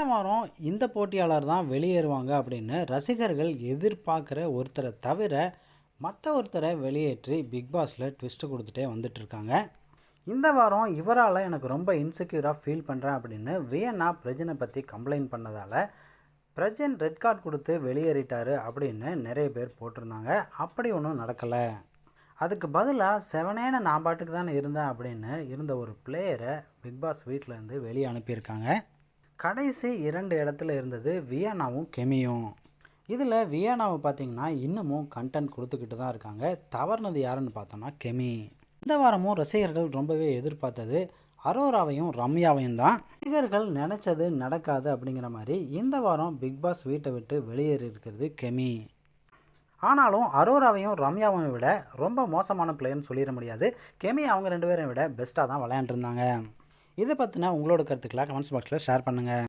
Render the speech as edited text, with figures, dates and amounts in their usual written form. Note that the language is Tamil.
வாரம் இந்த போட்டியாளர் தான் வெளியேறுவாங்க அப்படின்னு ரசிகர்கள் எதிர்பார்க்குற ஒருத்தரை தவிர மற்ற ஒருத்தரை வெளியேற்றி பிக் பாஸில் ட்விஸ்ட்டு கொடுத்துட்டே வந்துட்டுருக்காங்க. இந்த வாரம் இவரால் எனக்கு ரொம்ப இன்செக்யூராக ஃபீல் பண்ணுறேன் அப்படின்னு வியன்னா பிரஜனை பற்றி கம்ப்ளைண்ட் பண்ணதால் பிரஜன் ரெட் கார்டு கொடுத்து வெளியேறிட்டார் அப்படின்னு நிறைய பேர் போட்டிருந்தாங்க. அப்படி ஒன்றும் நடக்கலை. அதுக்கு பதிலாக செவனேன நான் பாட்டுக்கு தானே இருந்தேன் அப்படின்னு இருந்த ஒரு பிளேயரை பிக் பாஸ் வீட்டிலேருந்து வெளியே அனுப்பியிருக்காங்க. கடைசி 2 இடத்துல இருந்தது வியன்னாவும் கெமியும். இதில் வியன்னாவை பார்த்திங்கன்னா இன்னமும் கண்டென்ட் கொடுத்துக்கிட்டு தான் இருக்காங்க. தவறுனது யாருன்னு பார்த்தோம்னா கெமி. இந்த வாரமும் ரசிகர்கள் ரொம்பவே எதிர்பார்த்தது அரோராவையும் ரம்யாவையும் தான். ரசிகர்கள் நினச்சது நடக்காது அப்படிங்கிற மாதிரி இந்த வாரம் பிக் பாஸ் வீட்டை விட்டு வெளியேறி இருக்கிறது கெமி. ஆனாலும் அரோராவையும் ரம்யாவையும் விட ரொம்ப மோசமான பிளேயர்னு சொல்லிட முடியாது. கெமி அவங்க 2 பேரையும் விட பெஸ்ட்டாக தான் விளையாண்டுருந்தாங்க. இதை பற்றின உங்களோட கருத்துக்களை கமெண்ட்ஸ் பாக்ஸில் ஷேர் பண்ணுங்கள்.